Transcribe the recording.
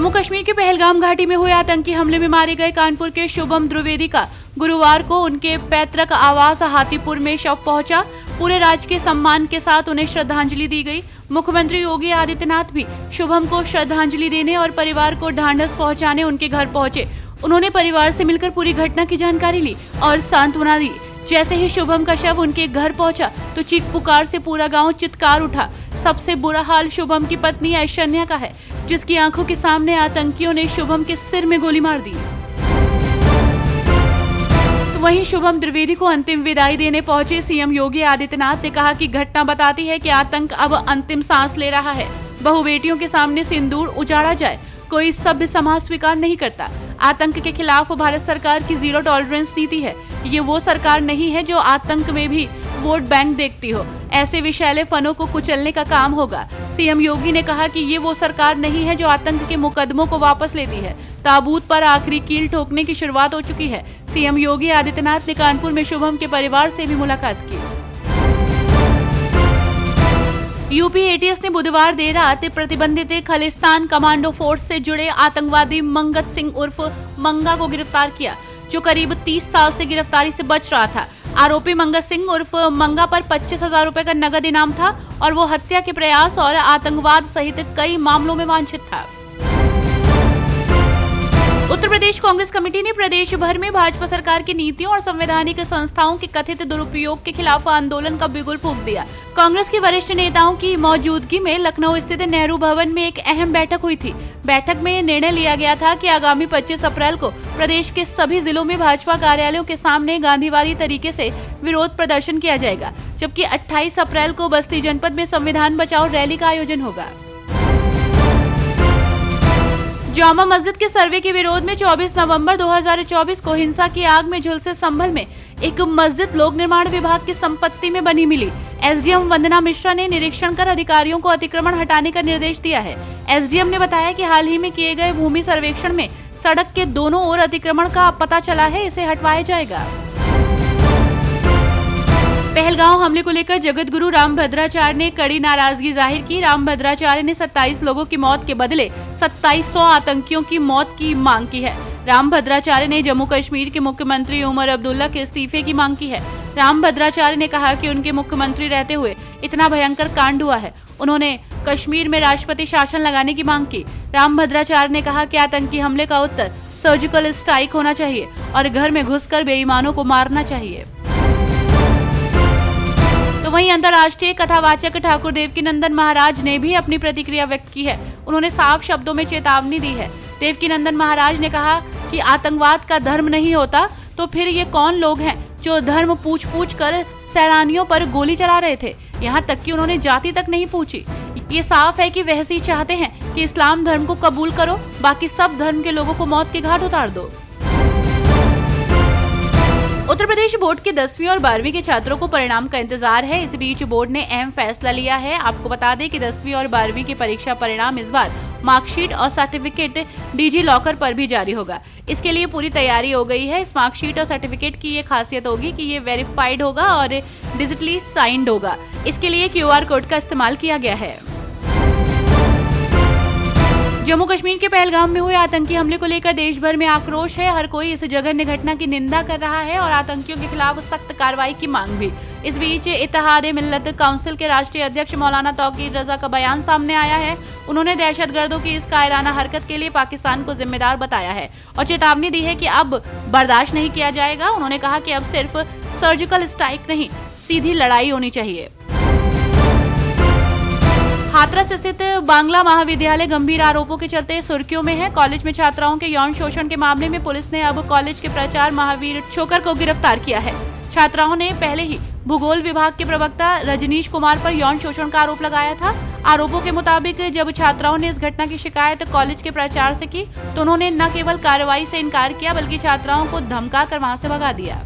जम्मू कश्मीर के पहलगाम घाटी में हुए आतंकी हमले में मारे गए कानपुर के शुभम द्विवेदी का गुरुवार को उनके पैतृक आवास हाथीपुर में शव पहुंचा। पूरे राजकीय सम्मान के साथ उन्हें श्रद्धांजलि दी गई। मुख्यमंत्री योगी आदित्यनाथ भी शुभम को श्रद्धांजलि देने और परिवार को ढांढस पहुंचाने उनके घर पहुंचे। उन्होंने परिवार से मिलकर पूरी घटना की जानकारी ली और सांत्वना दी। जैसे ही शुभम का शव उनके घर पहुंचा तो चीख पुकार से पूरा गांव चित्कार उठा। सबसे बुरा हाल शुभम की पत्नी ऐश्वर्या का है, जिसकी आंखों के सामने आतंकियों ने शुभम के सिर में गोली मार दी। तो वहीं शुभम द्विवेदी को अंतिम विदाई देने पहुंचे सीएम योगी आदित्यनाथ ने कहा कि घटना बताती है कि आतंक अब अंतिम सांस ले रहा है। बहु बेटियों के सामने सिंदूर उजाड़ा जाए, कोई सभ्य समाज स्वीकार नहीं करता। आतंक के खिलाफ भारत सरकार की जीरो टॉलरेंस नीति है। ये वो सरकार नहीं है जो आतंक में भी वोट बैंक देखती हो। ऐसे विषैले फनों को कुचलने का काम होगा। सीएम योगी ने कहा कि ये वो सरकार नहीं है जो आतंक के मुकदमों को वापस लेती है। ताबूत पर आखिरी कील ठोकने की शुरुआत हो चुकी है। सीएम योगी आदित्यनाथ ने कानपुर में शुभम के परिवार से भी मुलाकात की। यूपी एटीएस ने बुधवार देर रात प्रतिबंधित खालिस्तान कमांडो फोर्स से जुड़े आतंकवादी मंगत सिंह उर्फ मंगा को गिरफ्तार किया, जो करीब 30 साल से गिरफ्तारी से बच रहा था। आरोपी मंगत सिंह उर्फ मंगा पर 25,000 रुपए का नगद इनाम था और वो हत्या के प्रयास और आतंकवाद सहित कई मामलों में वांछित था। उत्तर प्रदेश कांग्रेस कमेटी ने प्रदेश भर में भाजपा सरकार की नीतियों और संवैधानिक संस्थाओं के कथित दुरुपयोग के खिलाफ आंदोलन का बिगुल फूंक दिया। कांग्रेस के वरिष्ठ नेताओं की मौजूदगी में लखनऊ स्थित नेहरू भवन में एक अहम बैठक हुई थी। बैठक में निर्णय लिया गया था कि आगामी 25 अप्रैल को प्रदेश के सभी जिलों में भाजपा कार्यालयों के सामने गांधीवादी तरीके से विरोध प्रदर्शन किया जाएगा, जबकि 28 अप्रैल को बस्ती जनपद में संविधान बचाओ रैली का आयोजन होगा। जामा मस्जिद के सर्वे के विरोध में 24 नवंबर 2024 को हिंसा की आग में झुलसे संभल में एक मस्जिद लोक निर्माण विभाग की संपत्ति में बनी मिली। एसडीएम वंदना मिश्रा ने निरीक्षण कर अधिकारियों को अतिक्रमण हटाने का निर्देश दिया है। एसडीएम ने बताया कि हाल ही में किए गए भूमि सर्वेक्षण में सड़क के दोनों ओर अतिक्रमण का पता चला है, इसे हटवाया जाएगा। पहलगाम हमले को लेकर जगत गुरु रामभद्राचार्य ने कड़ी नाराजगी जाहिर की। रामभद्राचार्य ने 27 लोगों की मौत के बदले 2700 आतंकियों की मौत की मांग की है। रामभद्राचार्य ने जम्मू कश्मीर के मुख्यमंत्री उमर अब्दुल्ला के इस्तीफे की मांग की है। रामभद्राचार्य ने कहा कि उनके मुख्यमंत्री रहते हुए इतना भयंकर कांड हुआ है। उन्होंने कश्मीर में राष्ट्रपति शासन लगाने की मांग की। रामभद्राचार्य ने कहा कि आतंकी हमले का उत्तर सर्जिकल स्ट्राइक होना चाहिए और घर में घुसकर बेईमानों को मारना चाहिए। तो वहीं अंतर्राष्ट्रीय कथावाचक ठाकुर देवकीनंदन महाराज ने भी अपनी प्रतिक्रिया व्यक्त की है। उन्होंने साफ शब्दों में चेतावनी दी है। देवकीनंदन महाराज ने कहा कि आतंकवाद का धर्म नहीं होता तो फिर ये कौन लोग हैं जो धर्म पूछ कर सैलानियों पर गोली चला रहे थे। यहाँ तक कि उन्होंने जाति तक नहीं पूछी। ये साफ है कि वह सी चाहते हैं कि इस्लाम धर्म को कबूल करो, बाकी सब धर्म के लोगों को मौत के घाट उतार दो। उत्तर प्रदेश बोर्ड के 10वीं और 12वीं के छात्रों को परिणाम का इंतजार है। इस बीच बोर्ड ने अहम फैसला लिया है। आपको बता दें कि 10वीं और 12वीं के परीक्षा परिणाम इस बार मार्कशीट और सर्टिफिकेट डिजी लॉकर पर भी जारी होगा। इसके लिए पूरी तैयारी हो गई है। इस मार्कशीट और सर्टिफिकेट की ये खासियत होगी कि ये वेरीफाइड होगा और डिजिटली साइंड होगा। इसके लिए QR कोड का इस्तेमाल किया गया है। जम्मू कश्मीर के पहलगाम में हुए आतंकी हमले को लेकर देश भर में आक्रोश है। हर कोई इस जघन्य घटना की निंदा कर रहा है और आतंकियों के खिलाफ सख्त कार्रवाई की मांग भी। इस बीच इत्तेहाद मिल्लत काउंसिल के राष्ट्रीय अध्यक्ष मौलाना तौकीर रजा का बयान सामने आया है। उन्होंने दहशतगर्दों की इस कायराना हरकत के लिए पाकिस्तान को जिम्मेदार बताया है और चेतावनी दी है कि अब बर्दाश्त नहीं किया जाएगा। उन्होंने कहा कि अब सिर्फ सर्जिकल स्ट्राइक नहीं, सीधी लड़ाई होनी चाहिए। हाथरस स्थित बांग्ला महाविद्यालय गंभीर आरोपों के चलते सुर्खियों में है। कॉलेज में छात्राओं के यौन शोषण के मामले में पुलिस ने अब कॉलेज के प्राचार्य महावीर छोकर को गिरफ्तार किया है। छात्राओं ने पहले ही भूगोल विभाग के प्रवक्ता रजनीश कुमार पर यौन शोषण का आरोप लगाया था। आरोपों के मुताबिक जब छात्राओं ने इस घटना की शिकायत कॉलेज के प्राचार्य से की तो उन्होंने न केवल कार्रवाई से इनकार किया बल्कि छात्राओं को धमका कर वहां से भगा दिया।